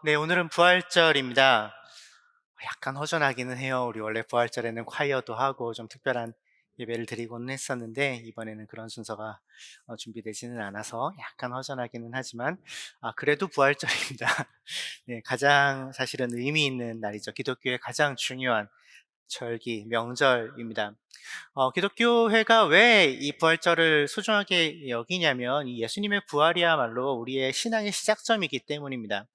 네, 오늘은 부활절입니다. 약간 허전하기는 해요. 우리 원래 부활절에는 콰이어도 하고 좀 특별한 예배를 드리고는 했었는데, 이번에는 그런 순서가 준비되지는 않아서 약간 허전하기는 하지만, 그래도 부활절입니다. 네, 가장 사실은 의미 있는 날이죠. 기독교의 가장 중요한 절기, 명절입니다. 기독교회가 왜 이 부활절을 소중하게 여기냐면, 이 예수님의 부활이야말로 우리의 신앙의 시작점이기 때문입니다.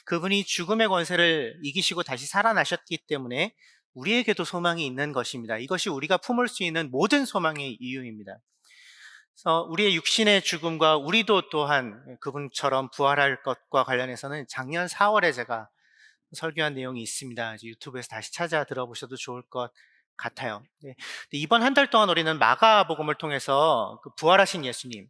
그분이 죽음의 권세를 이기시고 다시 살아나셨기 때문에 우리에게도 소망이 있는 것입니다. 이것이 우리가 품을 수 있는 모든 소망의 이유입니다. 그래서 우리의 육신의 죽음과 우리도 또한 그분처럼 부활할 것과 관련해서는 작년 4월에 제가 설교한 내용이 있습니다. 이제 유튜브에서 다시 찾아 들어보셔도 좋을 것 같아요. 네. 근데 이번 한 달 동안 우리는 마가복음을 통해서 그 부활하신 예수님,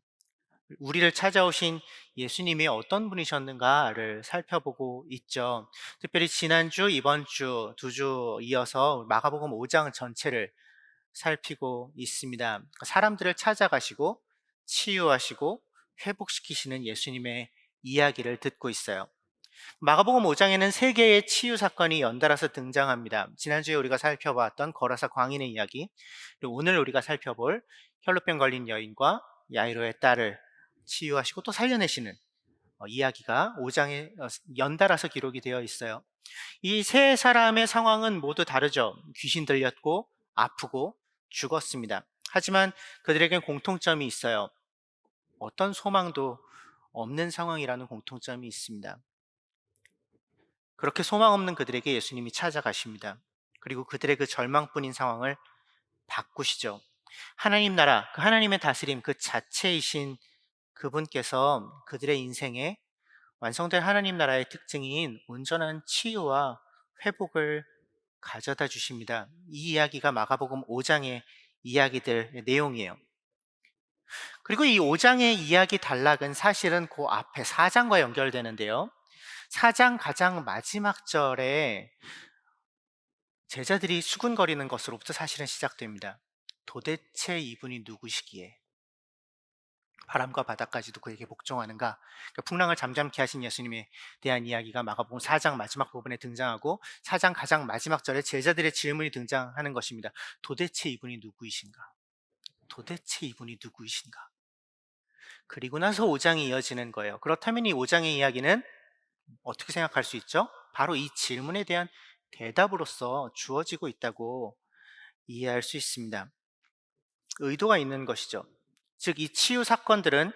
우리를 찾아오신 예수님이 어떤 분이셨는가를 살펴보고 있죠. 특별히 지난주, 이번 주, 두 주 이어서 마가복음 5장 전체를 살피고 있습니다. 사람들을 찾아가시고 치유하시고 회복시키시는 예수님의 이야기를 듣고 있어요. 마가복음 5장에는 세 개의 치유 사건이 연달아서 등장합니다. 지난주에 우리가 살펴봤던 거라사 광인의 이야기, 그리고 오늘 우리가 살펴볼 혈루병 걸린 여인과 야이로의 딸을 치유하시고 또 살려내시는 이야기가 5장에 연달아서 기록이 되어 있어요. 이 세 사람의 상황은 모두 다르죠. 귀신 들렸고 아프고 죽었습니다. 하지만 그들에겐 공통점이 있어요. 어떤 소망도 없는 상황이라는 공통점이 있습니다. 그렇게 소망 없는 그들에게 예수님이 찾아가십니다. 그리고 그들의 그 절망뿐인 상황을 바꾸시죠. 하나님 나라, 그 하나님의 다스림 그 자체이신 그분께서 그들의 인생에 완성될 하나님 나라의 특징인 온전한 치유와 회복을 가져다 주십니다. 이 이야기가 마가복음 5장의 이야기들 내용이에요. 그리고 이 5장의 이야기 단락은 사실은 그 앞에 4장과 연결되는데요. 4장 가장 마지막 절에 제자들이 수군거리는 것으로부터 사실은 시작됩니다. 도대체 이분이 누구시기에 바람과 바다까지도 그에게 복종하는가? 그러니까 풍랑을 잠잠케 하신 예수님에 대한 이야기가 마가복음 4장 마지막 부분에 등장하고 4장 가장 마지막 절에 제자들의 질문이 등장하는 것입니다. 도대체 이분이 누구이신가? 도대체 이분이 누구이신가? 그리고 나서 5장이 이어지는 거예요. 그렇다면 이 5장의 이야기는 어떻게 생각할 수 있죠? 바로 이 질문에 대한 대답으로서 주어지고 있다고 이해할 수 있습니다. 의도가 있는 것이죠. 즉, 이 치유 사건들은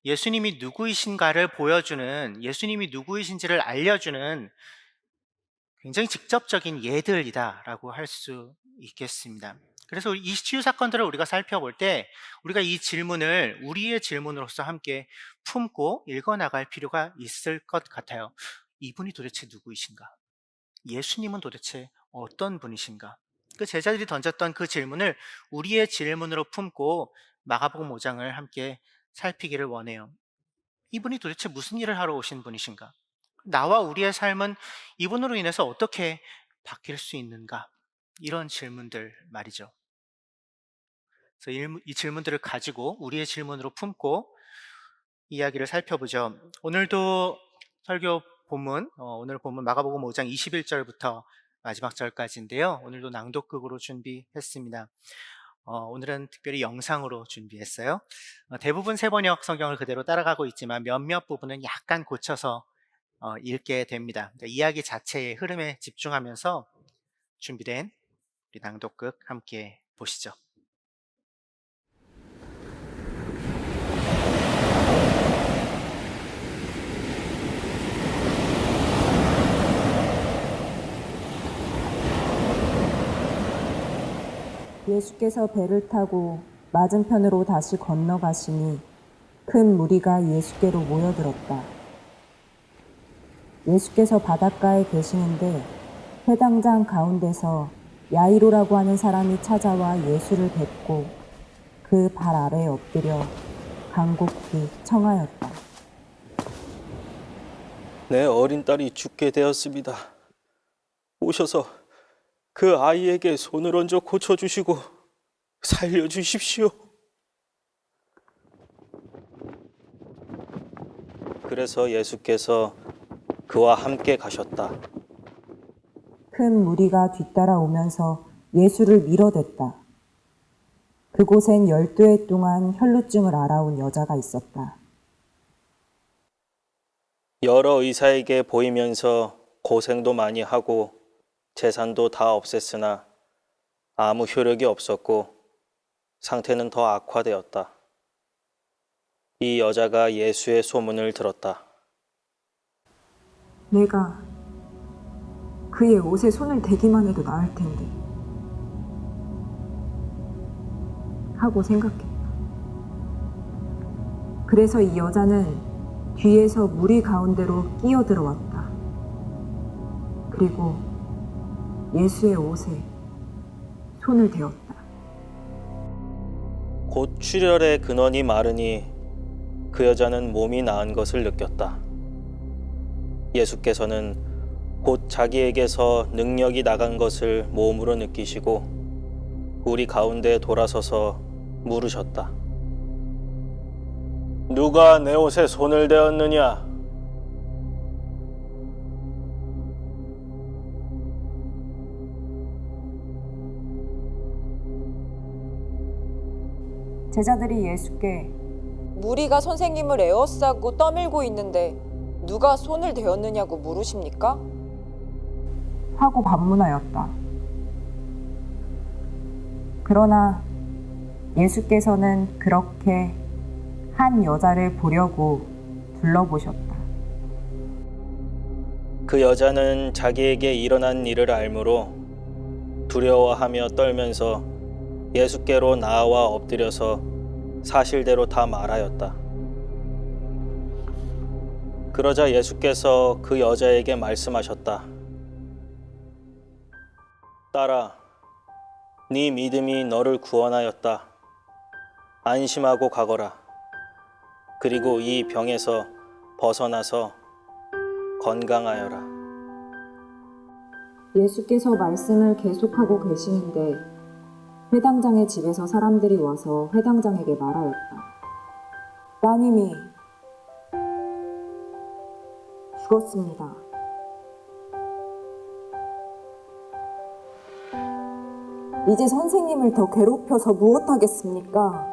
예수님이 누구이신가를 보여주는, 예수님이 누구이신지를 알려주는 굉장히 직접적인 예들이다라고 할 수 있겠습니다. 그래서 이 치유 사건들을 우리가 살펴볼 때 우리가 이 질문을 우리의 질문으로서 함께 품고 읽어나갈 필요가 있을 것 같아요. 이분이 도대체 누구이신가? 예수님은 도대체 어떤 분이신가? 그 제자들이 던졌던 그 질문을 우리의 질문으로 품고 마가복음 5장을 함께 살피기를 원해요. 이분이 도대체 무슨 일을 하러 오신 분이신가? 나와 우리의 삶은 이분으로 인해서 어떻게 바뀔 수 있는가? 이런 질문들 말이죠. 그래서 이 질문들을 가지고 우리의 질문으로 품고 이야기를 살펴보죠. 오늘도 설교 본문, 오늘 본문 마가복음 5장 21절부터 마지막 절까지인데요. 오늘도 낭독극으로 준비했습니다. 오늘은 특별히 영상으로 준비했어요. 대부분 세번역 성경을 그대로 따라가고 있지만 몇몇 부분은 약간 고쳐서 읽게 됩니다. 그러니까 이야기 자체의 흐름에 집중하면서 준비된 우리 낭독극 함께 보시죠. 예수께서 배를 타고 맞은편으로 다시 건너가시니 큰 무리가 예수께로 모여들었다. 예수께서 바닷가에 계시는데 회당장 가운데서 야이로라고 하는 사람이 찾아와 예수를 뵙고 그 발 아래에 엎드려 간곡히 청하였다. 내 어린 딸이 죽게 되었습니다. 오셔서 그 아이에게 손을 얹어 고쳐주시고 살려주십시오. 그래서 예수께서 그와 함께 가셨다. 큰 무리가 뒤따라오면서 예수를 밀어댔다. 그곳엔 12해 동안 혈루증을 앓아온 여자가 있었다. 여러 의사에게 보이면서 고생도 많이 하고 재산도 다 없앴으나 아무 효력이 없었고 상태는 더 악화되었다. 이 여자가 예수의 소문을 들었다. 내가 그의 옷에 손을 대기만 해도 나을 텐데 하고 생각했다. 그래서 이 여자는 뒤에서 무리 가운데로 끼어들어왔다. 그리고 예수의 옷에 손을 대었다. 곧 출혈의 근원이 마르니 그 여자는 몸이 나은 것을 느꼈다. 예수께서는 곧 자기에게서 능력이 나간 것을 몸으로 느끼시고 우리 가운데 돌아서서 물으셨다. 누가 내 옷에 손을 대었느냐? 제자들이 예수께 무리가 선생님을 에워싸고 떠밀고 있는데 누가 손을 대었느냐고 물으십니까? 하고 반문하였다. 그러나 예수께서는 그렇게 한 여자를 보려고 둘러보셨다. 그 여자는 자기에게 일어난 일을 알므로 두려워하며 떨면서 예수께로 나아와 엎드려서 사실대로 다 말하였다. 그러자 예수께서 그 여자에게 말씀하셨다. 딸아, 네 믿음이 너를 구원하였다. 안심하고 가거라. 그리고 이 병에서 벗어나서 건강하여라. 예수께서 말씀을 계속하고 계시는데 회당장의 집에서 사람들이 와서 회당장에게 말하였다. 따님이 죽었습니다. 이제 선생님을 더 괴롭혀서 무엇하겠습니까?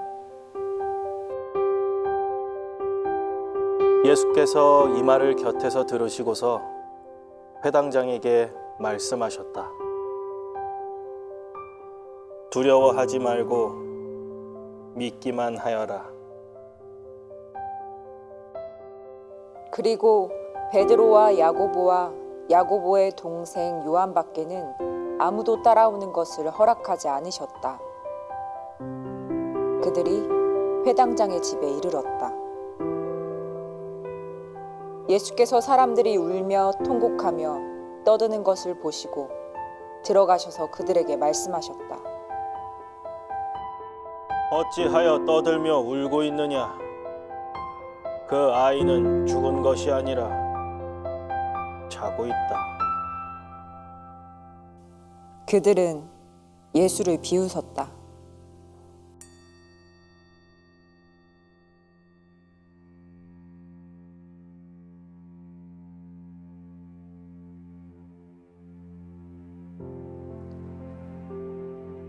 예수께서 이 말을 곁에서 들으시고서 회당장에게 말씀하셨다. 두려워하지 말고 믿기만 하여라. 그리고 베드로와 야고보와 야고보의 동생 요한밖에는 아무도 따라오는 것을 허락하지 않으셨다. 그들이 회당장의 집에 이르렀다. 예수께서 사람들이 울며 통곡하며 떠드는 것을 보시고 들어가셔서 그들에게 말씀하셨다. 어찌하여 떠들며 울고 있느냐? 그 아이는 죽은 것이 아니라 자고 있다. 그들은 예수를 비웃었다.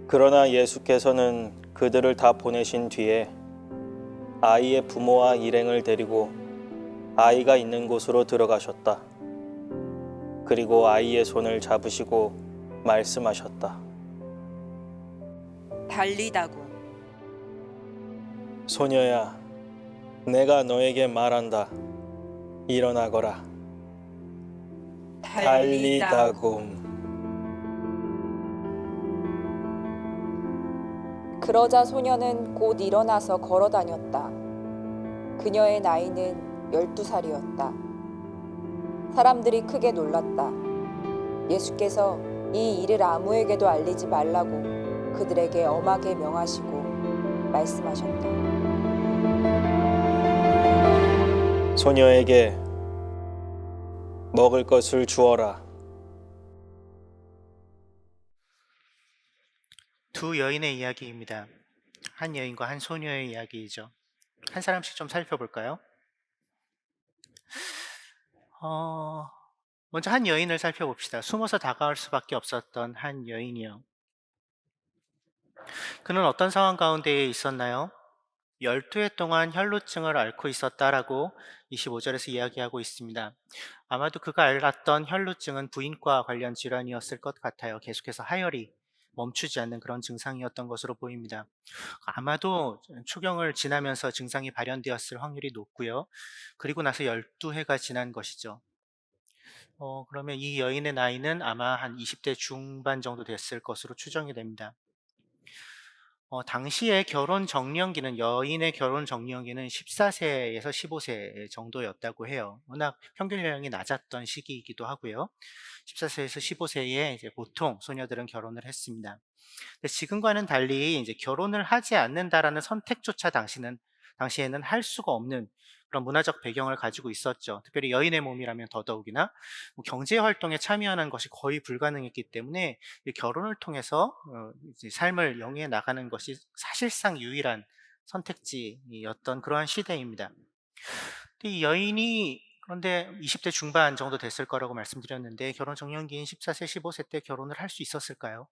그러나 예수께서는 그들을 다 보내신 뒤에 아이의 부모와 일행을 데리고 아이가 있는 곳으로 들어가셨다. 그리고 아이의 손을 잡으시고 말씀하셨다. 달리다고. 소녀야, 내가 너에게 말한다. 일어나거라. 달리다굼. 그러자 소녀는 곧 일어나서 걸어 다녔다. 그녀의 나이는 12살이었다. 사람들이 크게 놀랐다. 예수께서 이 일을 아무에게도 알리지 말라고 그들에게 엄하게 명하시고 말씀하셨다. 소녀에게 먹을 것을 주어라. 두 여인의 이야기입니다. 한 여인과 한 소녀의 이야기이죠. 한 사람씩 좀 살펴볼까요? 먼저 한 여인을 살펴봅시다. 숨어서 다가올 수밖에 없었던 한 여인이요. 그는 어떤 상황 가운데에 있었나요? 12해 동안 혈루증을 앓고 있었다라고 25절에서 이야기하고 있습니다. 아마도 그가 앓았던 혈루증은 부인과 관련 질환이었을 것 같아요. 계속해서 하혈이 멈추지 않는 그런 증상이었던 것으로 보입니다. 아마도 초경을 지나면서 증상이 발현되었을 확률이 높고요. 그리고 나서 12해가 지난 것이죠. 그러면 이 여인의 나이는 아마 한 20대 중반 정도 됐을 것으로 추정이 됩니다. 당시에 결혼 정년기는 여인의 결혼 정년기는 14세에서 15세 정도였다고 해요. 워낙 평균 연령이 낮았던 시기이기도 하고요. 14세에서 15세에 이제 보통 소녀들은 결혼을 했습니다. 근데 지금과는 달리 이제 결혼을 하지 않는다라는 선택조차 당시에는 할 수가 없는 그런 문화적 배경을 가지고 있었죠. 특별히 여인의 몸이라면 더더욱이나 뭐 경제 활동에 참여하는 것이 거의 불가능했기 때문에 이 결혼을 통해서 이제 삶을 영위해 나가는 것이 사실상 유일한 선택지였던 그러한 시대입니다. 근데 이 여인이 그런데 20대 중반 정도 됐을 거라고 말씀드렸는데 결혼 정년기인 14세, 15세 때 결혼을 할 수 있었을까요?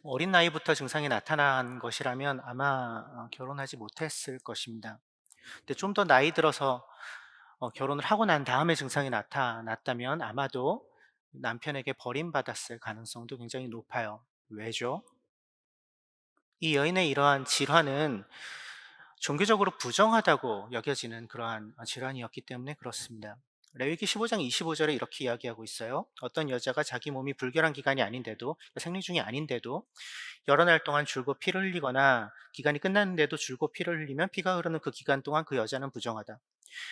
어린 나이부터 증상이 나타난 것이라면 아마 결혼하지 못했을 것입니다. 근데 좀 더 나이 들어서 결혼을 하고 난 다음에 증상이 나타났다면 아마도 남편에게 버림받았을 가능성도 굉장히 높아요. 왜죠? 이 여인의 이러한 질환은 종교적으로 부정하다고 여겨지는 그러한 질환이었기 때문에 그렇습니다. 레위기 15장 25절에 이렇게 이야기하고 있어요. 어떤 여자가 자기 몸이 불결한 기간이 아닌데도, 생리 중이 아닌데도 여러 날 동안 줄곧 피를 흘리거나 기간이 끝났는데도 줄곧 피를 흘리면 피가 흐르는 그 기간 동안 그 여자는 부정하다.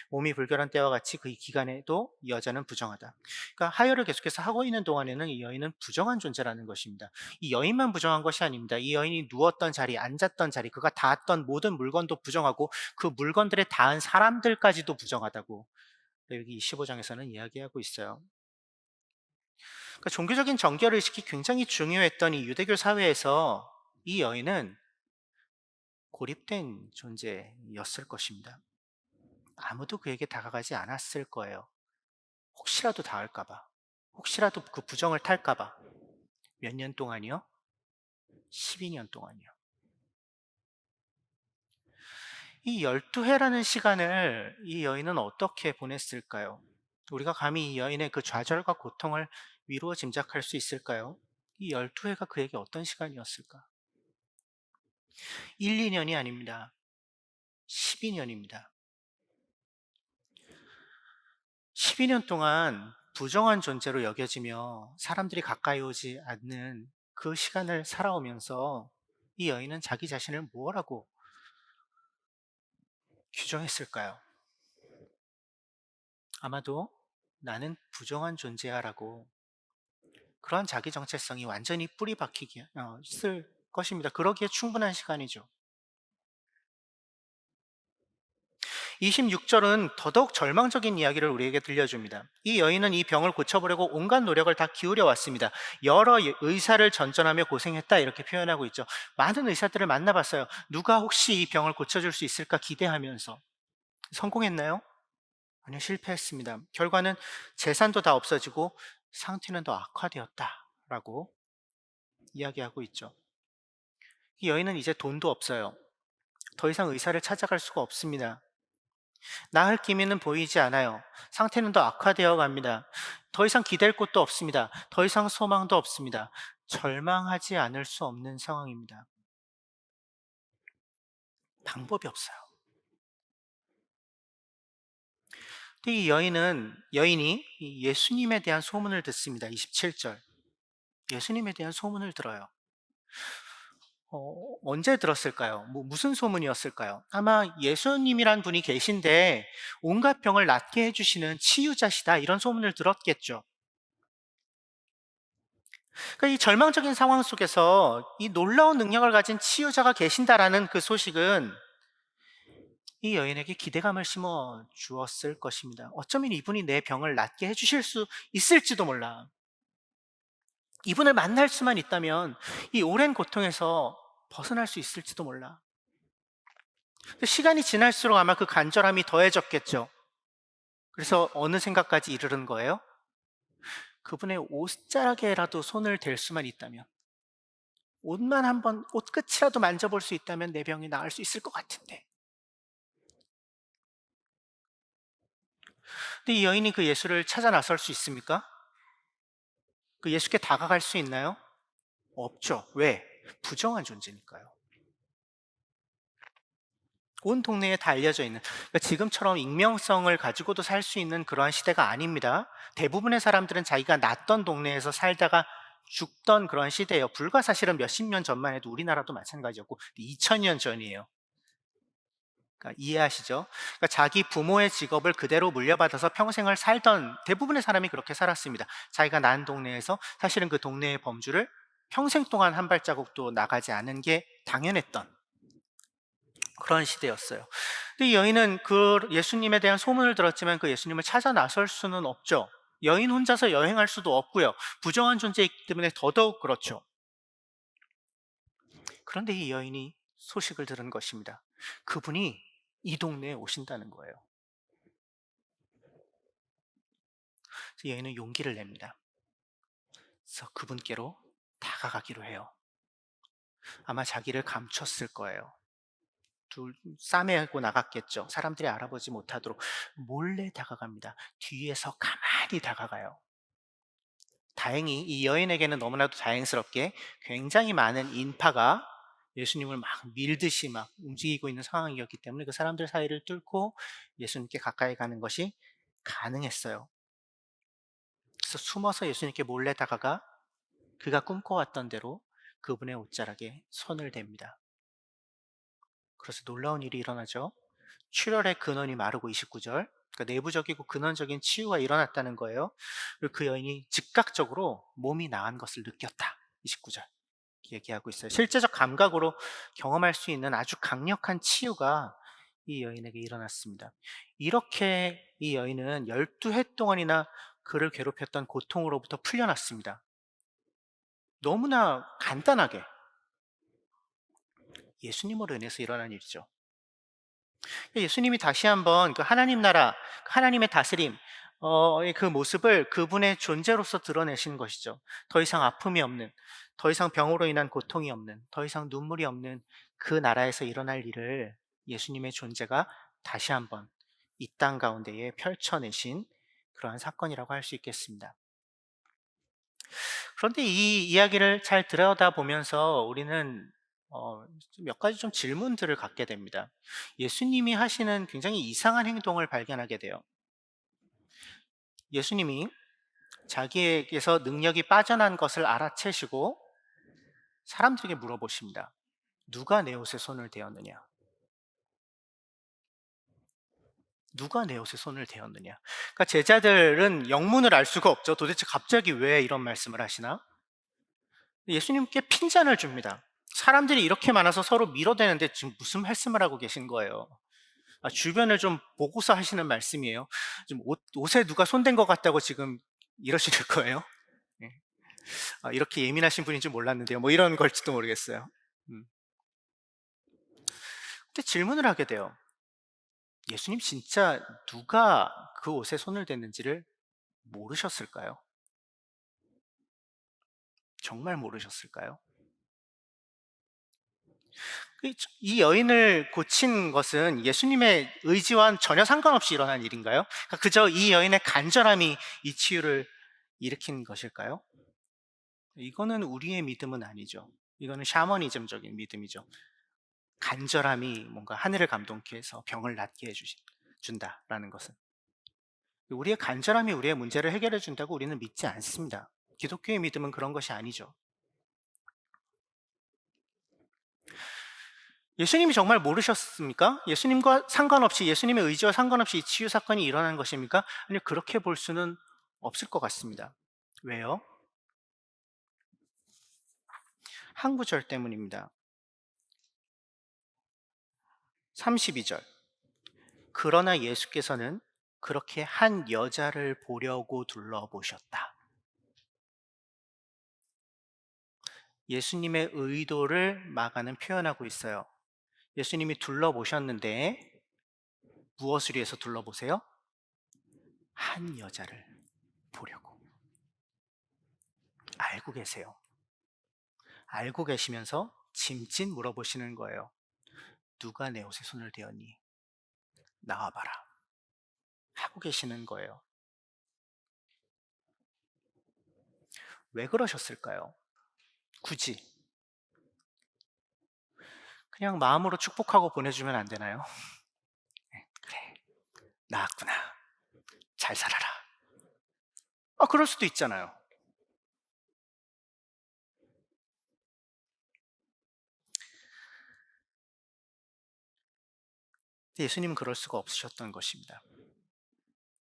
몸이 불결한 때와 같이 그 기간에도 이 여자는 부정하다. 그러니까 하혈을 계속해서 하고 있는 동안에는 이 여인은 부정한 존재라는 것입니다. 이 여인만 부정한 것이 아닙니다. 이 여인이 누웠던 자리, 앉았던 자리, 그가 닿았던 모든 물건도 부정하고 그 물건들에 닿은 사람들까지도 부정하다고 여기 25장에서는 이야기하고 있어요. 그러니까 종교적인 정결의식이 굉장히 중요했던 이 유대교 사회에서 이 여인은 고립된 존재였을 것입니다. 아무도 그에게 다가가지 않았을 거예요. 혹시라도 닿을까봐, 혹시라도 그 부정을 탈까봐. 몇 년 동안이요? 12년 동안이요. 이 12회라는 시간을 이 여인은 어떻게 보냈을까요? 우리가 감히 이 여인의 그 좌절과 고통을 미루어 짐작할 수 있을까요? 이 12회가 그에게 어떤 시간이었을까? 1, 2년이 아닙니다. 12년입니다. 12년 동안 부정한 존재로 여겨지며 사람들이 가까이 오지 않는 그 시간을 살아오면서 이 여인은 자기 자신을 뭐라고 규정했을까요? 아마도 나는 부정한 존재야라고 그런 자기 정체성이 완전히 뿌리 박히기 있을 것입니다. 그러기에 충분한 시간이죠. 26절은 더더욱 절망적인 이야기를 우리에게 들려줍니다. 이 여인은 이 병을 고쳐보려고 온갖 노력을 다 기울여 왔습니다. 여러 의사를 전전하며 고생했다 이렇게 표현하고 있죠. 많은 의사들을 만나봤어요. 누가 혹시 이 병을 고쳐줄 수 있을까 기대하면서. 성공했나요? 아니요, 실패했습니다. 결과는 재산도 다 없어지고 상태는 더 악화되었다라고 이야기하고 있죠. 이 여인은 이제 돈도 없어요. 더 이상 의사를 찾아갈 수가 없습니다. 나을 기미는 보이지 않아요. 상태는 더 악화되어 갑니다. 더 이상 기댈 곳도 없습니다. 더 이상 소망도 없습니다. 절망하지 않을 수 없는 상황입니다. 방법이 없어요. 근데 이 여인이 이 예수님에 대한 소문을 듣습니다. 27절. 예수님에 대한 소문을 들어요. 언제 들었을까요? 무슨 소문이었을까요? 아마 예수님이란 분이 계신데 온갖 병을 낫게 해주시는 치유자시다 이런 소문을 들었겠죠. 그러니까 이 절망적인 상황 속에서 이 놀라운 능력을 가진 치유자가 계신다라는 그 소식은 이 여인에게 기대감을 심어 주었을 것입니다. 어쩌면 이분이 내 병을 낫게 해주실 수 있을지도 몰라. 이분을 만날 수만 있다면 이 오랜 고통에서 벗어날 수 있을지도 몰라. 시간이 지날수록 아마 그 간절함이 더해졌겠죠. 그래서 어느 생각까지 이르는 거예요? 그분의 옷자락에라도 손을 댈 수만 있다면, 옷만 한번, 옷 끝이라도 만져볼 수 있다면 내 병이 나을 수 있을 것 같은데. 근데 이 여인이 그 예수를 찾아 나설 수 있습니까? 그 예수께 다가갈 수 있나요? 없죠. 왜? 부정한 존재니까요. 온 동네에 다 알려져 있는, 그러니까 지금처럼 익명성을 가지고도 살 수 있는 그러한 시대가 아닙니다. 대부분의 사람들은 자기가 났던 동네에서 살다가 죽던 그런 시대예요. 불과 사실은 몇십 년 전만 해도 우리나라도 마찬가지였고 2000년 전이에요. 그러니까 이해하시죠? 그러니까 자기 부모의 직업을 그대로 물려받아서 평생을 살던 대부분의 사람이 그렇게 살았습니다. 자기가 난 동네에서 사실은 그 동네의 범주를 평생 동안 한 발자국도 나가지 않은 게 당연했던 그런 시대였어요. 근데 이 여인은 그 예수님에 대한 소문을 들었지만 그 예수님을 찾아 나설 수는 없죠. 여인 혼자서 여행할 수도 없고요. 부정한 존재이기 때문에 더더욱 그렇죠. 그런데 이 여인이 소식을 들은 것입니다. 그분이 이 동네에 오신다는 거예요. 그래서 여인은 용기를 냅니다. 그래서 그분께로 다가가기로 해요. 아마 자기를 감췄을 거예요. 둘 싸매고 나갔겠죠. 사람들이 알아보지 못하도록 몰래 다가갑니다. 뒤에서 가만히 다가가요. 다행히 이 여인에게는 너무나도 다행스럽게 굉장히 많은 인파가 예수님을 막 밀듯이 막 움직이고 있는 상황이었기 때문에 그 사람들 사이를 뚫고 예수님께 가까이 가는 것이 가능했어요. 그래서 숨어서 예수님께 몰래 다가가 그가 꿈꿔왔던 대로 그분의 옷자락에 손을 댑니다. 그래서 놀라운 일이 일어나죠. 출혈의 근원이 마르고 29절. 그러니까 내부적이고 근원적인 치유가 일어났다는 거예요. 그리고 그 여인이 즉각적으로 몸이 나은 것을 느꼈다. 29절. 얘기하고 있어요. 실제적 감각으로 경험할 수 있는 아주 강력한 치유가 이 여인에게 일어났습니다. 이렇게 이 여인은 12해 동안이나 그를 괴롭혔던 고통으로부터 풀려났습니다. 너무나 간단하게 예수님으로 인해서 일어난 일이죠. 예수님이 다시 한번 그 하나님 나라, 그 하나님의 다스림, 그 모습을 그분의 존재로서 드러내신 것이죠. 더 이상 아픔이 없는, 더 이상 병으로 인한 고통이 없는, 더 이상 눈물이 없는 그 나라에서 일어날 일을 예수님의 존재가 다시 한번 이 땅 가운데에 펼쳐내신 그러한 사건이라고 할 수 있겠습니다. 그런데 이 이야기를 잘 들여다보면서 우리는 몇 가지 좀 질문들을 갖게 됩니다. 예수님이 하시는 굉장히 이상한 행동을 발견하게 돼요. 예수님이 자기에게서 능력이 빠져난 것을 알아채시고 사람들에게 물어보십니다. 누가 내 옷에 손을 대었느냐? 누가 내 옷에 손을 대었느냐? 그러니까 제자들은 영문을 알 수가 없죠. 도대체 갑자기 왜 이런 말씀을 하시나? 예수님께 핀잔을 줍니다. 사람들이 이렇게 많아서 서로 밀어대는데 지금 무슨 말씀을 하고 계신 거예요? 주변을 좀 보고서 하시는 말씀이에요. 지금 옷에 누가 손댄 것 같다고 지금 이러시는 거예요? 예. 이렇게 예민하신 분인 줄 몰랐는데요. 뭐 이런 걸지도 모르겠어요. 음. 근데 질문을 하게 돼요. 예수님 진짜 누가 그 옷에 손을 댔는지를 모르셨을까요? 정말 모르셨을까요? 이 여인을 고친 것은 예수님의 의지와는 전혀 상관없이 일어난 일인가요? 그러니까 그저 이 여인의 간절함이 이 치유를 일으킨 것일까요? 이거는 우리의 믿음은 아니죠. 이거는 샤머니즘적인 믿음이죠. 간절함이 뭔가 하늘을 감동케 해서 병을 낫게 준다라는 것은. 우리의 간절함이 우리의 문제를 해결해 준다고 우리는 믿지 않습니다. 기독교의 믿음은 그런 것이 아니죠. 예수님이 정말 모르셨습니까? 예수님과 상관없이, 예수님의 의지와 상관없이 이 치유 사건이 일어난 것입니까? 아니요, 그렇게 볼 수는 없을 것 같습니다. 왜요? 한 구절 때문입니다. 32절. 그러나 예수께서는 그렇게 한 여자를 보려고 둘러보셨다. 예수님의 의도를 마가는 표현하고 있어요. 예수님이 둘러보셨는데 무엇을 위해서 둘러보세요? 한 여자를 보려고. 알고 계세요. 알고 계시면서 짐짓 물어보시는 거예요. 누가 내 옷에 손을 대었니? 나와봐라. 하고 계시는 거예요. 왜 그러셨을까요? 굳이 그냥 마음으로 축복하고 보내주면 안 되나요? 네, 그래, 나왔구나. 잘 살아라. 그럴 수도 있잖아요. 근데 예수님은 그럴 수가 없으셨던 것입니다.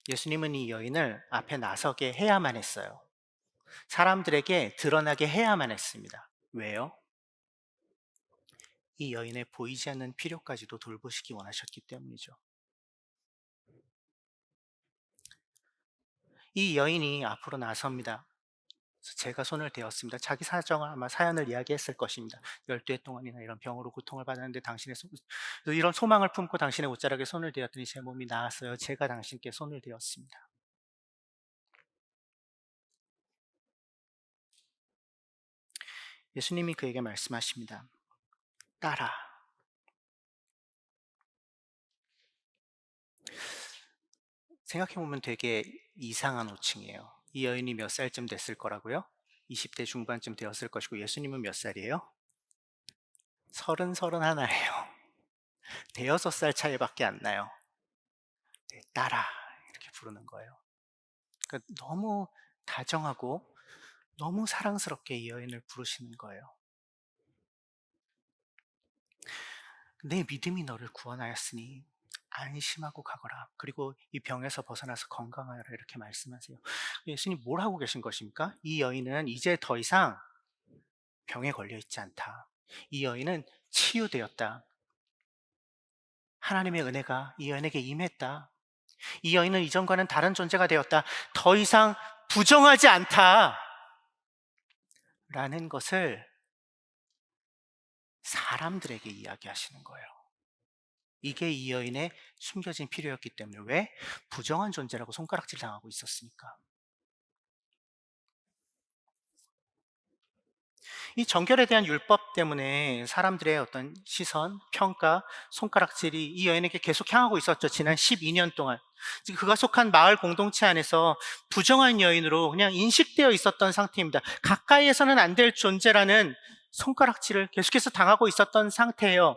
예수님은 이 여인을 앞에 나서게 해야만 했어요. 사람들에게 드러나게 해야만 했습니다. 왜요? 이 여인의 보이지 않는 필요까지도 돌보시기 원하셨기 때문이죠. 이 여인이 앞으로 나섭니다. 그래서 제가 손을 대었습니다. 자기 사정을 아마 사연을 이야기했을 것입니다. 12해 동안이나 이런 병으로 고통을 받았는데 이런 소망을 품고 당신의 옷자락에 손을 대었더니 제 몸이 나았어요. 제가 당신께 손을 대었습니다. 예수님이 그에게 말씀하십니다. 따라. 생각해보면 되게 이상한 호칭이에요. 이 여인이 몇 살쯤 됐을 거라고요? 20대 중반쯤 되었을 것이고 예수님은 몇 살이에요? 31예요. 대여섯 살 차이밖에 안 나요. 네, 따라 이렇게 부르는 거예요. 그러니까 너무 다정하고 너무 사랑스럽게 이 여인을 부르시는 거예요. 내 믿음이 너를 구원하였으니 안심하고 가거라. 그리고 이 병에서 벗어나서 건강하여라 이렇게 말씀하세요. 예수님 뭘 하고 계신 것입니까? 이 여인은 이제 더 이상 병에 걸려 있지 않다. 이 여인은 치유되었다. 하나님의 은혜가 이 여인에게 임했다. 이 여인은 이전과는 다른 존재가 되었다. 더 이상 부정하지 않다. 라는 것을 사람들에게 이야기하시는 거예요. 이게 이 여인의 숨겨진 필요였기 때문에. 왜? 부정한 존재라고 손가락질 당하고 있었으니까. 이 정결에 대한 율법 때문에 사람들의 어떤 시선, 평가, 손가락질이 이 여인에게 계속 향하고 있었죠. 지난 12년 동안. 그가 속한 마을 공동체 안에서 부정한 여인으로 그냥 인식되어 있었던 상태입니다. 가까이에서는 안 될 존재라는 손가락질을 계속해서 당하고 있었던 상태예요.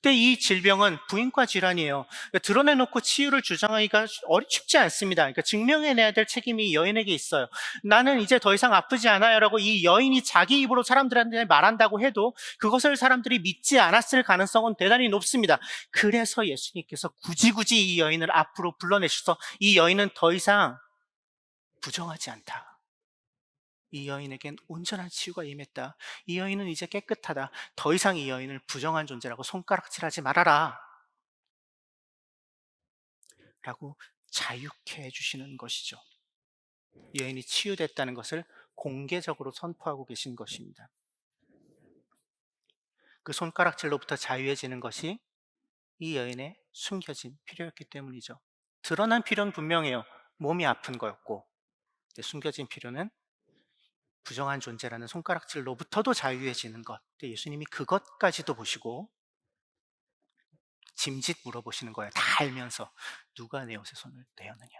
근데 이 질병은 부인과 질환이에요. 그러니까 드러내놓고 치유를 주장하기가 쉽지 않습니다. 그러니까 증명해내야 될 책임이 이 여인에게 있어요. 나는 이제 더 이상 아프지 않아요 라고 이 여인이 자기 입으로 사람들한테 말한다고 해도 그것을 사람들이 믿지 않았을 가능성은 대단히 높습니다. 그래서 예수님께서 굳이 이 여인을 앞으로 불러내셔서 이 여인은 더 이상 부정하지 않다. 이 여인에겐 온전한 치유가 임했다. 이 여인은 이제 깨끗하다. 더 이상 이 여인을 부정한 존재라고 손가락질하지 말아라. 라고 자유케 해주시는 것이죠. 이 여인이 치유됐다는 것을 공개적으로 선포하고 계신 것입니다. 그 손가락질로부터 자유해지는 것이 이 여인의 숨겨진 필요였기 때문이죠. 드러난 필요는 분명해요. 몸이 아픈 거였고, 숨겨진 필요는 부정한 존재라는 손가락질로부터도 자유해지는 것. 예수님이 그것까지도 보시고 짐짓 물어보시는 거예요. 다 알면서 누가 내 옷에 손을 대었느냐.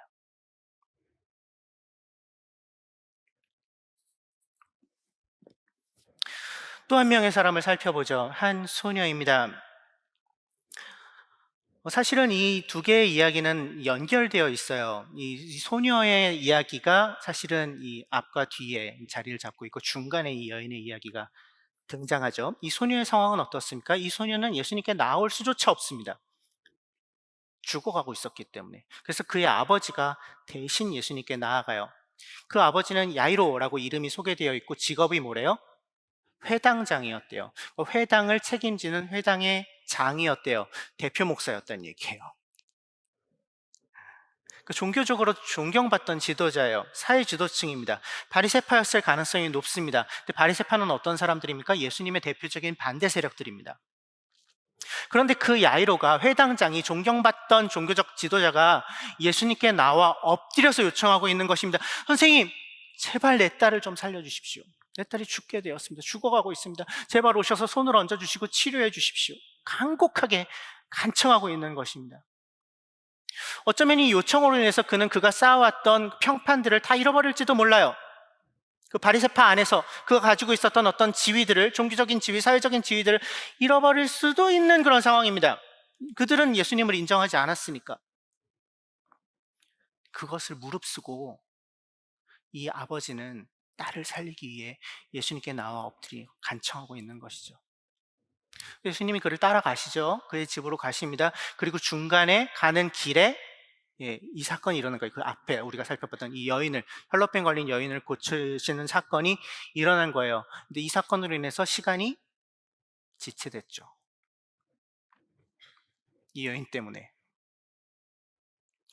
또 한 명의 사람을 살펴보죠. 한 소녀입니다. 사실은 이 두 개의 이야기는 연결되어 있어요. 이 소녀의 이야기가 사실은 이 앞과 뒤에 자리를 잡고 있고 중간에 이 여인의 이야기가 등장하죠. 이 소녀의 상황은 어떻습니까? 이 소녀는 예수님께 나올 수조차 없습니다. 죽어가고 있었기 때문에. 그래서 그의 아버지가 대신 예수님께 나아가요. 그 아버지는 야이로라고 이름이 소개되어 있고 직업이 뭐래요? 회당장이었대요. 회당을 책임지는 회당의 장이었대요. 대표 목사였다는 얘기예요. 종교적으로 존경받던 지도자예요. 사회 지도층입니다. 바리새파였을 가능성이 높습니다. 근데 바리새파는 어떤 사람들입니까? 예수님의 대표적인 반대 세력들입니다. 그런데 그 야이로가, 회당장이, 존경받던 종교적 지도자가 예수님께 나와 엎드려서 요청하고 있는 것입니다. 선생님, 제발 내 딸을 좀 살려주십시오. 내 딸이 죽게 되었습니다. 죽어가고 있습니다. 제발 오셔서 손을 얹어주시고 치료해 주십시오. 간곡하게 간청하고 있는 것입니다. 어쩌면 이 요청으로 인해서 그는 그가 쌓아왔던 평판들을 다 잃어버릴지도 몰라요. 그 바리새파 안에서 그가 가지고 있었던 어떤 지위들을, 종교적인 지위, 사회적인 지위들을 잃어버릴 수도 있는 그런 상황입니다. 그들은 예수님을 인정하지 않았으니까. 그것을 무릅쓰고 이 아버지는 딸을 살리기 위해 예수님께 나와 엎드리고 간청하고 있는 것이죠. 예수님이 그를 따라가시죠. 그의 집으로 가십니다. 그리고 중간에 가는 길에 이 사건이 일어나는 거예요. 그 앞에 우리가 살펴봤던 이 여인을, 혈로병 걸린 여인을 고치시는 사건이 일어난 거예요. 근데 이 사건으로 인해서 시간이 지체됐죠. 이 여인 때문에.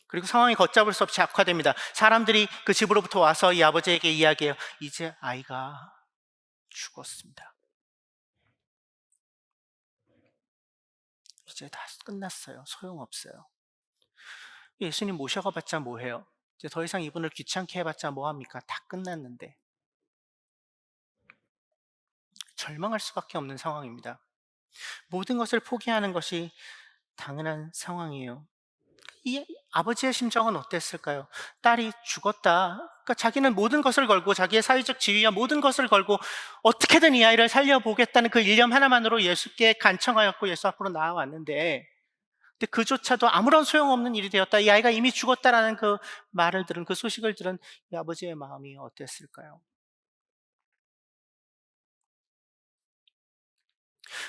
그리고 상황이 걷잡을 수 없이 악화됩니다. 사람들이 그 집으로부터 와서 이 아버지에게 이야기해요. 이제 아이가 죽었습니다. 이제 다 끝났어요. 소용없어요. 예수님 모셔가봤자 뭐해요? 이제 더 이상 이분을 귀찮게 해봤자 뭐합니까? 다 끝났는데. 절망할 수밖에 없는 상황입니다. 모든 것을 포기하는 것이 당연한 상황이에요. 이 아버지의 심정은 어땠을까요? 딸이 죽었다. 그러니까 자기는 모든 것을 걸고, 자기의 사회적 지위와 모든 것을 걸고 어떻게든 이 아이를 살려보겠다는 그 일념 하나만으로 예수께 간청하였고 예수 앞으로 나아왔는데, 근데 그조차도 아무런 소용없는 일이 되었다. 이 아이가 이미 죽었다라는 그 말을 들은, 그 소식을 들은 이 아버지의 마음이 어땠을까요?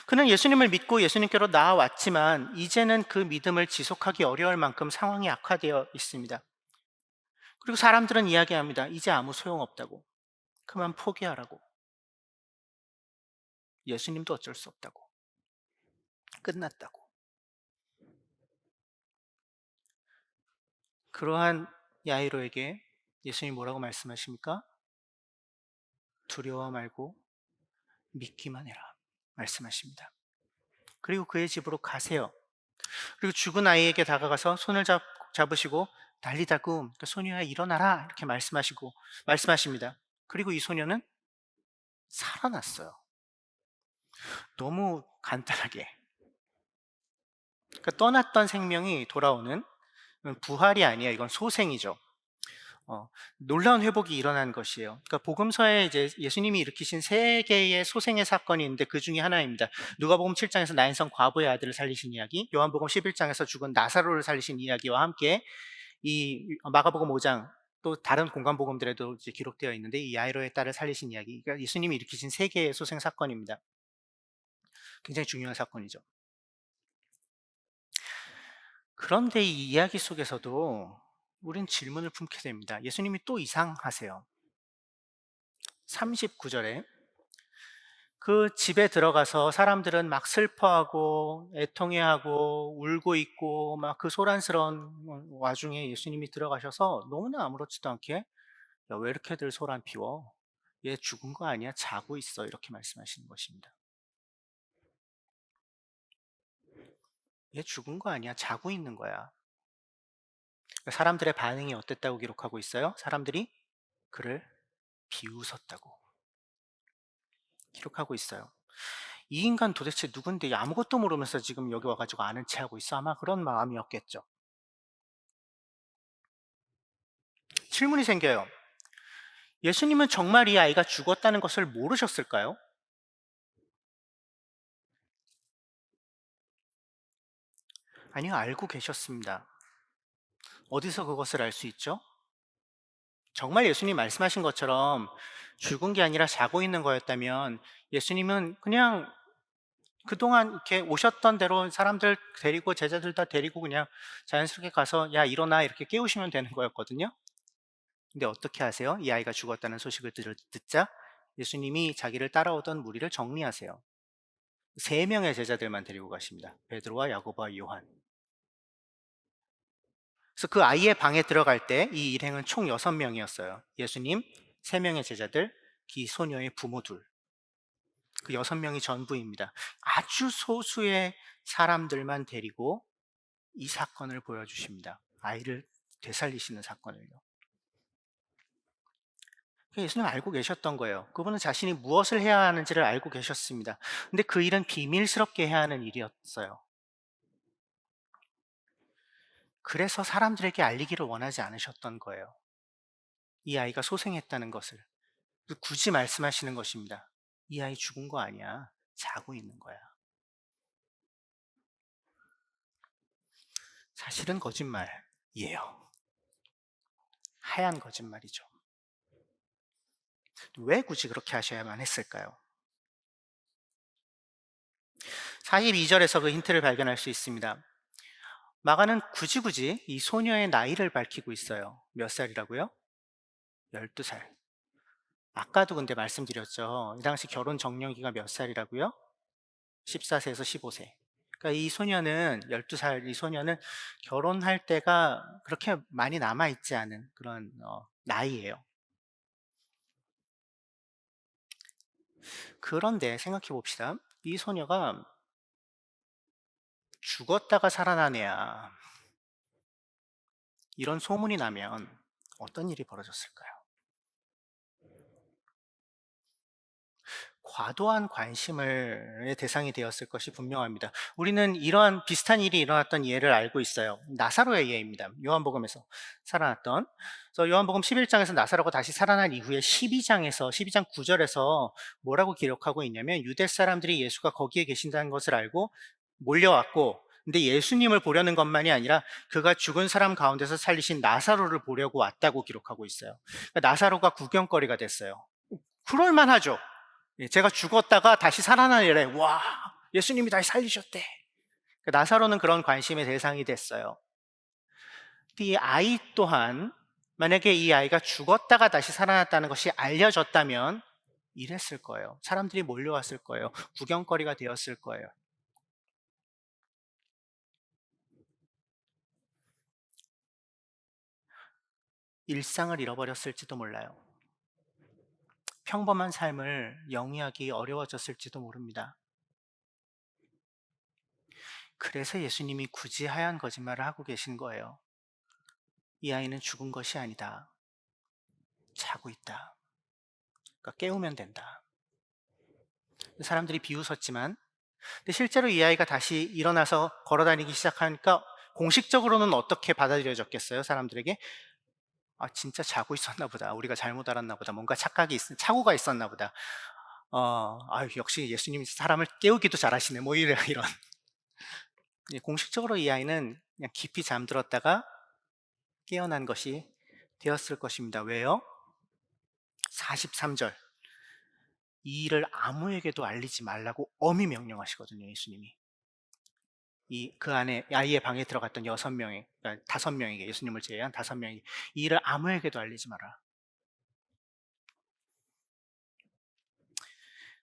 그는 예수님을 믿고 예수님께로 나아왔지만 이제는 그 믿음을 지속하기 어려울 만큼 상황이 악화되어 있습니다. 그리고 사람들은 이야기합니다. 이제 아무 소용없다고. 그만 포기하라고. 예수님도 어쩔 수 없다고. 끝났다고. 그러한 야이로에게 예수님이 뭐라고 말씀하십니까? 두려워 말고 믿기만 해라 말씀하십니다. 그리고 그의 집으로 가세요. 그리고 죽은 아이에게 다가가서 손을 잡으시고 달리다굼, 그러니까 소녀야 일어나라 이렇게 말씀하십니다. 그리고 이 소녀는 살아났어요. 너무 간단하게. 그러니까 떠났던 생명이 돌아오는, 부활이 아니야. 이건 소생이죠. 놀라운 회복이 일어난 것이에요. 그러니까 복음서에 이제 예수님이 일으키신 세 개의 소생의 사건이 있는데 그 중에 하나입니다. 누가복음 7장에서 나인성 과부의 아들을 살리신 이야기, 요한복음 11장에서 죽은 나사로를 살리신 이야기와 함께 이 마가복음 5장, 또 다른 공간복음들에도 이제 기록되어 있는데 이 야이로의 딸을 살리신 이야기, 그러니까 예수님이 일으키신 세 개의 소생 사건입니다. 굉장히 중요한 사건이죠. 그런데 이 이야기 속에서도 우린 질문을 품게 됩니다. 예수님이 또 이상하세요. 39절에 그 집에 들어가서 사람들은 막 슬퍼하고 애통해하고 울고 있고 막 그 소란스러운 와중에 예수님이 들어가셔서 너무나 아무렇지도 않게, 야, 왜 이렇게들 소란 피워? 얘 죽은 거 아니야? 자고 있어. 이렇게 말씀하시는 것입니다. 얘 죽은 거 아니야? 자고 있는 거야. 사람들의 반응이 어땠다고 기록하고 있어요? 사람들이 그를 비웃었다고 기록하고 있어요. 이 인간 도대체 누군데 아무것도 모르면서 지금 여기 와가지고 아는 체 하고 있어? 아마 그런 마음이었겠죠. 질문이 생겨요. 예수님은 정말 이 아이가 죽었다는 것을 모르셨을까요? 아니요, 알고 계셨습니다. 어디서 그것을 알 수 있죠? 정말 예수님 말씀하신 것처럼 죽은 게 아니라 자고 있는 거였다면 예수님은 그냥 그동안 이렇게 오셨던 대로 사람들 데리고, 제자들 다 데리고 그냥 자연스럽게 가서 야 일어나 이렇게 깨우시면 되는 거였거든요. 근데 어떻게 하세요? 이 아이가 죽었다는 소식을 듣자 예수님이 자기를 따라오던 무리를 정리하세요. 세 명의 제자들만 데리고 가십니다. 베드로와 야고보와 요한. 그래서 그 아이의 방에 들어갈 때 이 일행은 총 6명이었어요. 예수님, 3명의 제자들, 이 소녀의 부모 둘. 그 6명이 전부입니다. 아주 소수의 사람들만 데리고 이 사건을 보여주십니다. 아이를 되살리시는 사건을요. 예수님 알고 계셨던 거예요. 그분은 자신이 무엇을 해야 하는지를 알고 계셨습니다. 근데 그 일은 비밀스럽게 해야 하는 일이었어요. 그래서 사람들에게 알리기를 원하지 않으셨던 거예요. 이 아이가 소생했다는 것을. 굳이 말씀하시는 것입니다. 이 아이 죽은 거 아니야. 자고 있는 거야. 사실은 거짓말이에요. 하얀 거짓말이죠. 왜 굳이 그렇게 하셔야만 했을까요? 42절에서 그 힌트를 발견할 수 있습니다. 마가는 굳이 이 소녀의 나이를 밝히고 있어요. 몇 살이라고요? 12살. 아까도 근데 말씀드렸죠. 이 당시 결혼 적령기가 몇 살이라고요? 14세에서 15세. 그러니까 이 소녀는 12살 이 소녀는 결혼할 때가 그렇게 많이 남아 있지 않은 그런 나이예요. 그런데 생각해 봅시다. 이 소녀가 죽었다가 살아난 애야. 이런 소문이 나면 어떤 일이 벌어졌을까요? 과도한 관심의 대상이 되었을 것이 분명합니다. 우리는 이러한 비슷한 일이 일어났던 예를 알고 있어요. 나사로의 예입니다. 요한복음에서 살아났던. 그래서 요한복음 11장에서 나사로가 다시 살아난 이후에 12장 9절에서 뭐라고 기록하고 있냐면 유대 사람들이 예수가 거기에 계신다는 것을 알고 몰려왔고 근데 예수님을 보려는 것만이 아니라 그가 죽은 사람 가운데서 살리신 나사로를 보려고 왔다고 기록하고 있어요. 그러니까 나사로가 구경거리가 됐어요. 그럴만하죠. 제가 죽었다가 다시 살아난 이래. 와, 예수님이 다시 살리셨대. 나사로는 그런 관심의 대상이 됐어요. 이 아이 또한 만약에 이 아이가 죽었다가 다시 살아났다는 것이 알려졌다면 이랬을 거예요. 사람들이 몰려왔을 거예요. 구경거리가 되었을 거예요. 일상을 잃어버렸을지도 몰라요. 평범한 삶을 영위하기 어려워졌을지도 모릅니다. 그래서 예수님이 굳이 하얀 거짓말을 하고 계신 거예요. 이 아이는 죽은 것이 아니다. 자고 있다. 그러니까 깨우면 된다. 사람들이 비웃었지만 근데 실제로 이 아이가 다시 일어나서 걸어다니기 시작하니까 공식적으로는 어떻게 받아들여졌겠어요? 사람들에게 아 진짜 자고 있었나 보다. 우리가 잘못 알았나 보다. 뭔가 착오가 있었나 보다. 역시 예수님이 사람을 깨우기도 잘하시네. 뭐 이런. 공식적으로 이 아이는 그냥 깊이 잠들었다가 깨어난 것이 되었을 것입니다. 왜요? 43절. 이 일을 아무에게도 알리지 말라고 엄히 명령하시거든요, 예수님이. 그 안에 아이의 방에 들어갔던 6명에, 그러니까 5명에게, 예수님을 제외한 5명에게 이 일을 아무에게도 알리지 마라.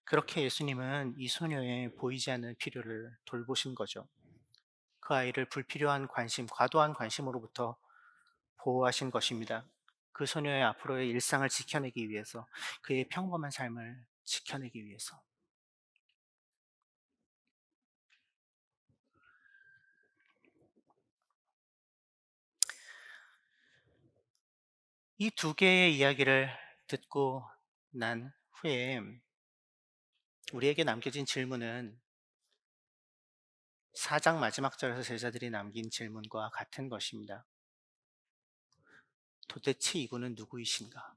그렇게 예수님은 이 소녀의 보이지 않는 필요를 돌보신 거죠. 그 아이를 불필요한 관심, 과도한 관심으로부터 보호하신 것입니다. 그 소녀의 앞으로의 일상을 지켜내기 위해서, 그의 평범한 삶을 지켜내기 위해서. 이 두 개의 이야기를 듣고 난 후에 우리에게 남겨진 질문은 4장 마지막 절에서 제자들이 남긴 질문과 같은 것입니다. 도대체 이분은 누구이신가?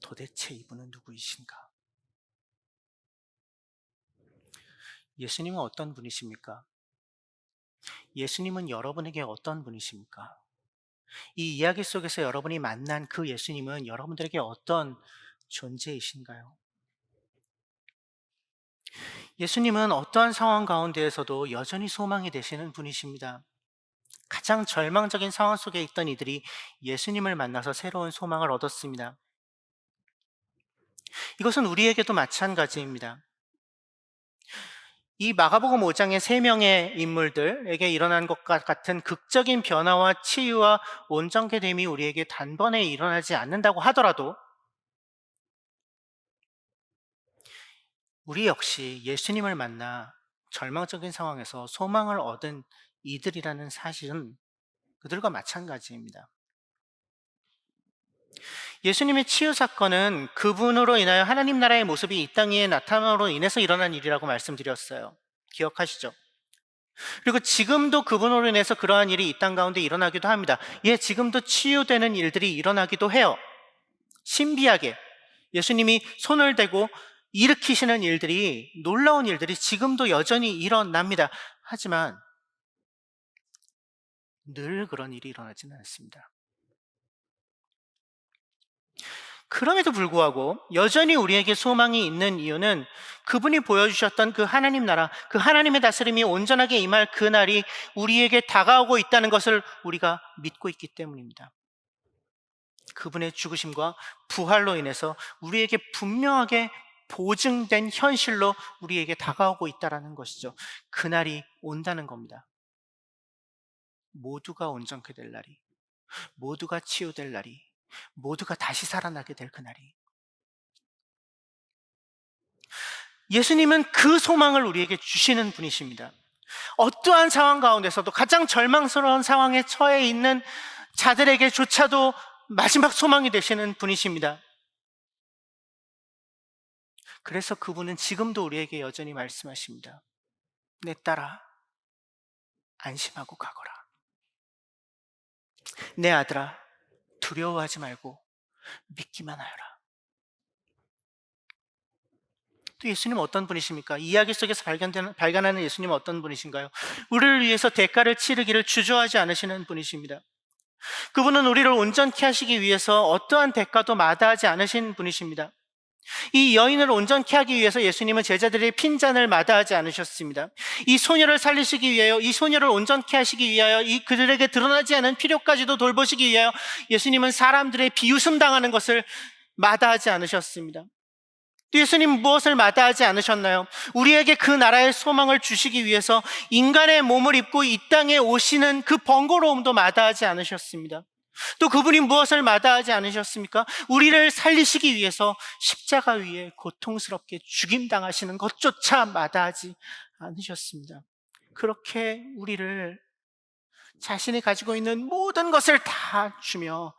도대체 이분은 누구이신가? 예수님은 어떤 분이십니까? 예수님은 여러분에게 어떤 분이십니까? 이 이야기 속에서 여러분이 만난 그 예수님은 여러분들에게 어떤 존재이신가요? 예수님은 어떠한 상황 가운데에서도 여전히 소망이 되시는 분이십니다. 가장 절망적인 상황 속에 있던 이들이 예수님을 만나서 새로운 소망을 얻었습니다. 이것은 우리에게도 마찬가지입니다. 이 마가복음 5장의 3명의 인물들에게 일어난 것과 같은 극적인 변화와 치유와 온전케됨이 우리에게 단번에 일어나지 않는다고 하더라도 우리 역시 예수님을 만나 절망적인 상황에서 소망을 얻은 이들이라는 사실은 그들과 마찬가지입니다. 예수님의 치유 사건은 그분으로 인하여 하나님 나라의 모습이 이 땅 위에 나타남으로 인해서 일어난 일이라고 말씀드렸어요. 기억하시죠? 그리고 지금도 그분으로 인해서 그러한 일이 이 땅 가운데 일어나기도 합니다. 예, 지금도 치유되는 일들이 일어나기도 해요. 신비하게 예수님이 손을 대고 일으키시는 일들이, 놀라운 일들이 지금도 여전히 일어납니다. 하지만 늘 그런 일이 일어나지는 않습니다. 그럼에도 불구하고 여전히 우리에게 소망이 있는 이유는 그분이 보여주셨던 그 하나님 나라, 그 하나님의 다스림이 온전하게 임할 그날이 우리에게 다가오고 있다는 것을 우리가 믿고 있기 때문입니다. 그분의 죽으심과 부활로 인해서 우리에게 분명하게 보증된 현실로 우리에게 다가오고 있다는 것이죠. 그날이 온다는 겁니다. 모두가 온전케 될 날이, 모두가 치유될 날이, 모두가 다시 살아나게 될 그날이. 예수님은 그 소망을 우리에게 주시는 분이십니다. 어떠한 상황 가운데서도 가장 절망스러운 상황에 처해 있는 자들에게조차도 마지막 소망이 되시는 분이십니다. 그래서 그분은 지금도 우리에게 여전히 말씀하십니다. 내 딸아, 안심하고 가거라. 내 아들아, 두려워하지 말고 믿기만 하여라. 또 예수님은 어떤 분이십니까? 이야기 속에서 발견하는 예수님은 어떤 분이신가요? 우리를 위해서 대가를 치르기를 주저하지 않으시는 분이십니다. 그분은 우리를 온전케 하시기 위해서 어떠한 대가도 마다하지 않으신 분이십니다. 이 여인을 온전케 하기 위해서 예수님은 제자들의 핀잔을 마다하지 않으셨습니다. 이 소녀를 살리시기 위하여, 이 소녀를 온전케 하시기 위하여, 이 그들에게 드러나지 않은 필요까지도 돌보시기 위하여 예수님은 사람들의 비웃음 당하는 것을 마다하지 않으셨습니다. 또 예수님은 무엇을 마다하지 않으셨나요? 우리에게 그 나라의 소망을 주시기 위해서 인간의 몸을 입고 이 땅에 오시는 그 번거로움도 마다하지 않으셨습니다. 또 그분이 무엇을 마다하지 않으셨습니까? 우리를 살리시기 위해서 십자가 위에 고통스럽게 죽임당하시는 것조차 마다하지 않으셨습니다. 그렇게 우리를 자신이 가지고 있는 모든 것을 다 주며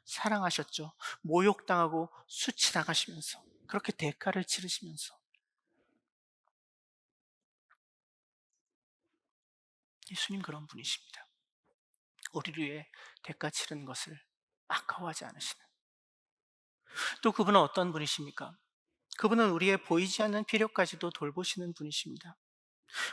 사랑하셨죠. 모욕당하고 수치당하시면서, 그렇게 대가를 치르시면서. 예수님 그런 분이십니다. 우리를 위해 대가 치르는 것을 아까워하지 않으시는. 또 그분은 어떤 분이십니까? 그분은 우리의 보이지 않는 필요까지도 돌보시는 분이십니다.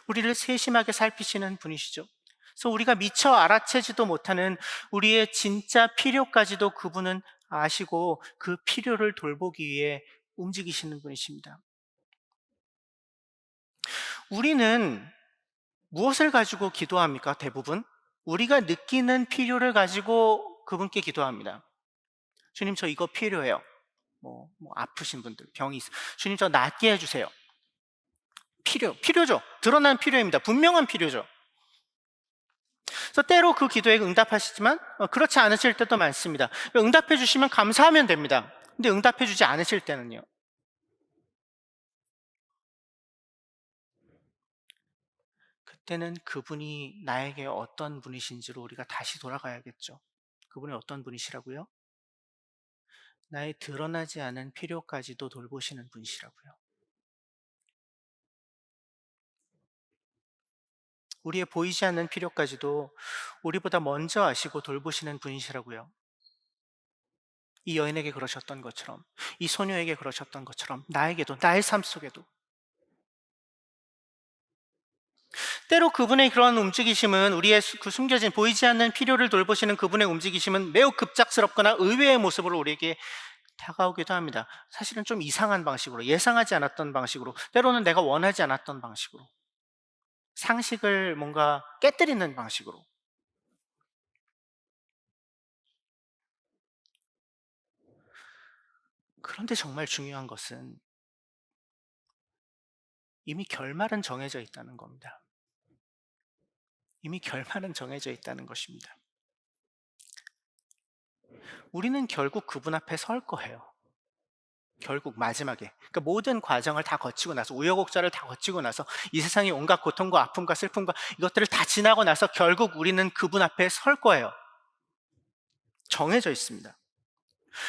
우리를 세심하게 살피시는 분이시죠. 그래서 우리가 미처 알아채지도 못하는 우리의 진짜 필요까지도 그분은 아시고 그 필요를 돌보기 위해 움직이시는 분이십니다. 우리는 무엇을 가지고 기도합니까? 대부분 우리가 느끼는 필요를 가지고 그분께 기도합니다. 주님, 저 이거 필요해요. 아프신 분들, 병이 있어. 주님, 저 낫게 해주세요. 필요죠. 드러난 필요입니다. 분명한 필요죠. 그래서 때로 그 기도에 응답하시지만 그렇지 않으실 때도 많습니다. 응답해 주시면 감사하면 됩니다. 근데 응답해 주지 않으실 때는요, 그때는 그분이 나에게 어떤 분이신지로 우리가 다시 돌아가야겠죠. 그분이 어떤 분이시라고요? 나의 드러나지 않은 필요까지도 돌보시는 분이시라고요. 우리의 보이지 않는 필요까지도 우리보다 먼저 아시고 돌보시는 분이시라고요. 이 여인에게 그러셨던 것처럼, 이 소녀에게 그러셨던 것처럼, 나에게도, 나의 삶 속에도. 때로 그분의 그런 움직이심은, 우리의 그 숨겨진 보이지 않는 필요를 돌보시는 그분의 움직이심은 매우 급작스럽거나 의외의 모습으로 우리에게 다가오기도 합니다. 사실은 좀 이상한 방식으로, 예상하지 않았던 방식으로, 때로는 내가 원하지 않았던 방식으로, 상식을 뭔가 깨뜨리는 방식으로. 그런데 정말 중요한 것은 이미 결말은 정해져 있다는 겁니다. 이미 결말은 정해져 있다는 것입니다. 우리는 결국 그분 앞에 설 거예요. 결국 마지막에, 그러니까 모든 과정을 다 거치고 나서, 우여곡절을 다 거치고 나서, 이 세상의 온갖 고통과 아픔과 슬픔과 이것들을 다 지나고 나서 결국 우리는 그분 앞에 설 거예요. 정해져 있습니다.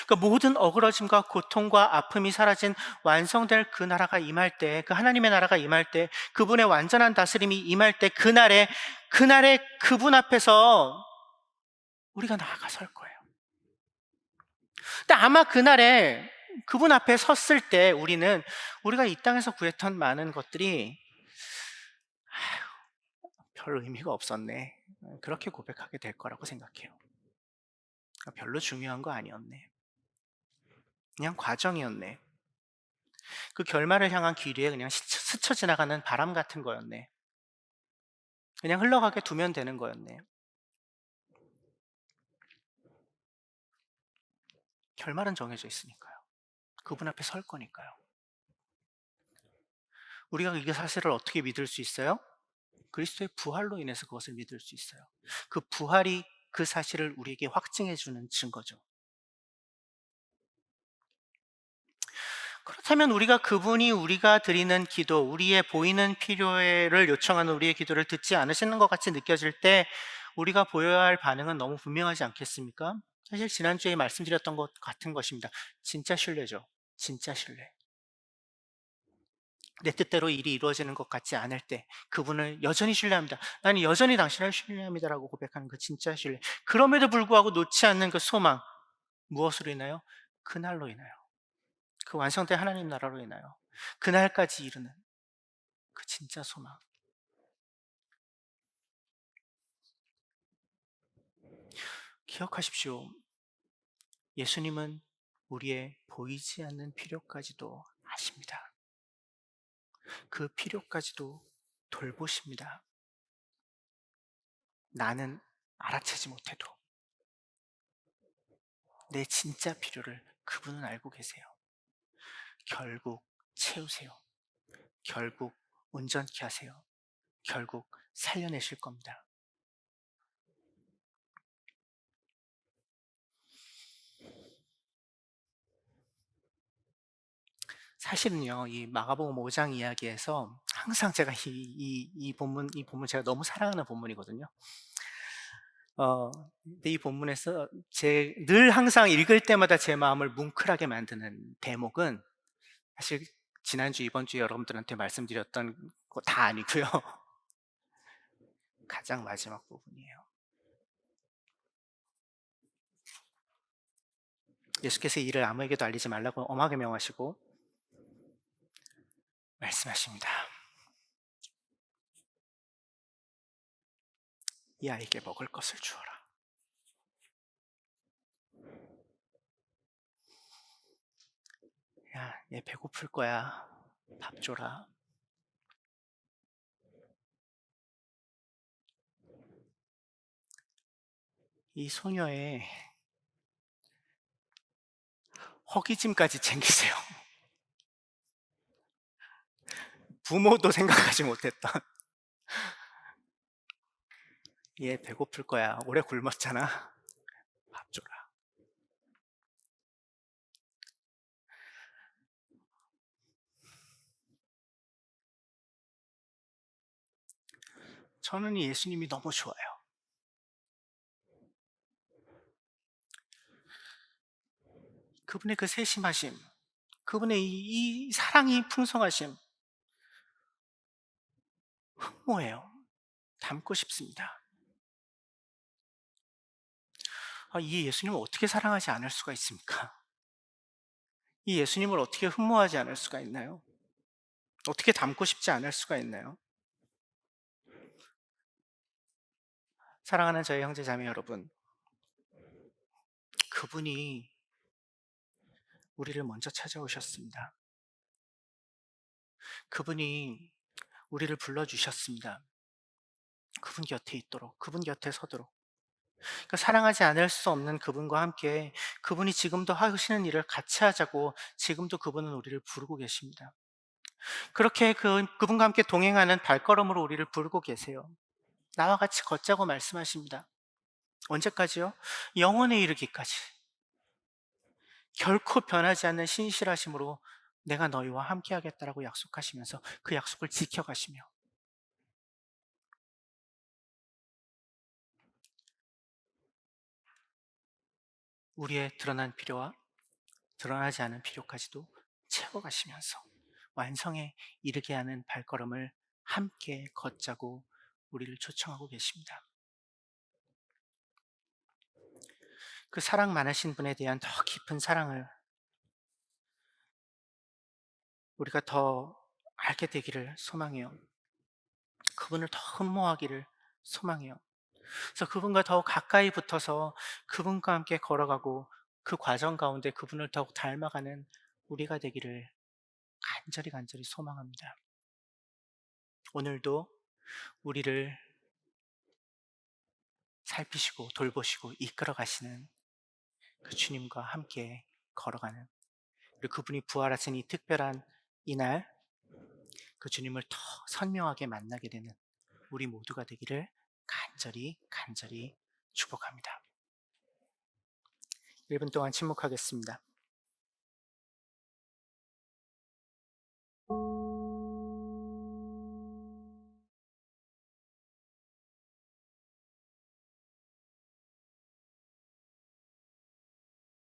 그러니까 모든 어그러짐과 고통과 아픔이 사라진 완성될 그 나라가 임할 때, 그 하나님의 나라가 임할 때, 그분의 완전한 다스림이 임할 때, 그날에 그분 앞에서 우리가 나아가 설 거예요. 근데 아마 그날에 그분 앞에 섰을 때 우리가 이 땅에서 구했던 많은 것들이 별 의미가 없었네, 그렇게 고백하게 될 거라고 생각해요. 별로 중요한 거 아니었네, 그냥 과정이었네, 그 결말을 향한 길 위에 그냥 스쳐 지나가는 바람 같은 거였네, 그냥 흘러가게 두면 되는 거였네. 결말은 정해져 있으니까요. 그분 앞에 설 거니까요. 우리가 이 사실을 어떻게 믿을 수 있어요? 그리스도의 부활로 인해서 그것을 믿을 수 있어요. 그 부활이 그 사실을 우리에게 확증해 주는 증거죠. 그렇다면 우리가 드리는 기도, 우리의 보이는 필요를 요청하는 우리의 기도를 듣지 않으시는 것 같이 느껴질 때 우리가 보여야 할 반응은 너무 분명하지 않겠습니까? 사실 지난주에 말씀드렸던 것 같은 것입니다. 진짜 신뢰죠. 진짜 신뢰. 내 뜻대로 일이 이루어지는 것 같지 않을 때 그분을 여전히 신뢰합니다. 나는 여전히 당신을 신뢰합니다라고 고백하는 그 진짜 신뢰. 그럼에도 불구하고 놓지 않는 그 소망. 무엇으로 인하여? 그날로 인하여. 그 완성된 하나님 나라로 인하여. 그날까지 이르는 그 진짜 소망. 기억하십시오. 예수님은 우리의 보이지 않는 필요까지도 아십니다. 그 필요까지도 돌보십니다. 나는 알아채지 못해도 내 진짜 필요를 그분은 알고 계세요. 결국 채우세요. 결국 온전케 하세요. 결국 살려내실 겁니다. 사실은요, 이 마가복음 5장 이야기에서 항상 제가 이 본문 제가 너무 사랑하는 본문이거든요. 근데 이 본문에서 늘 항상 읽을 때마다 제 마음을 뭉클하게 만드는 대목은 사실 지난주, 이번주에 여러분들한테 말씀드렸던 거 다 아니고요. 가장 마지막 부분이에요. 예수께서 이 일을 아무에게도 알리지 말라고 엄하게 명하시고 말씀하십니다. 이 아이에게 먹을 것을 주어라. 야, 얘 배고플 거야. 밥 줘라. 이 소녀의 허기짐까지 챙기세요. 부모도 생각하지 못했던. 얘 배고플 거야. 오래 굶었잖아. 밥 줘라. 저는 이 예수님이 너무 좋아요. 그분의 그 세심하심, 그분의 이 사랑이 풍성하심, 흠모해요. 닮고 싶습니다. 이 예수님을 어떻게 사랑하지 않을 수가 있습니까? 이 예수님을 어떻게 흠모하지 않을 수가 있나요? 어떻게 닮고 싶지 않을 수가 있나요? 사랑하는 저희 형제 자매 여러분, 그분이 우리를 먼저 찾아오셨습니다. 그분이 우리를 불러주셨습니다. 그분 곁에 있도록, 그분 곁에 서도록. 그러니까 사랑하지 않을 수 없는 그분과 함께 그분이 지금도 하시는 일을 같이 하자고 지금도 그분은 우리를 부르고 계십니다. 그렇게 그분과 함께 동행하는 발걸음으로 우리를 부르고 계세요. 나와 같이 걷자고 말씀하십니다. 언제까지요? 영원에 이르기까지. 결코 변하지 않는 신실하심으로 내가 너희와 함께 하겠다라고 약속하시면서 그 약속을 지켜가시며 우리의 드러난 필요와 드러나지 않은 필요까지도 채워가시면서 완성에 이르게 하는 발걸음을 함께 걷자고 우리를 초청하고 계십니다. 그 사랑 많으신 분에 대한 더 깊은 사랑을 우리가 더 알게 되기를 소망해요. 그분을 더 흠모하기를 소망해요. 그래서 그분과 더욱 가까이 붙어서 그분과 함께 걸어가고 그 과정 가운데 그분을 더욱 닮아가는 우리가 되기를 간절히 간절히 소망합니다. 오늘도 우리를 살피시고 돌보시고 이끌어 가시는 그 주님과 함께 걸어가는, 그리고 그분이 부활하신 이 특별한 이날 그 주님을 더 선명하게 만나게 되는 우리 모두가 되기를 간절히 간절히 축복합니다. 1분 동안 침묵하겠습니다.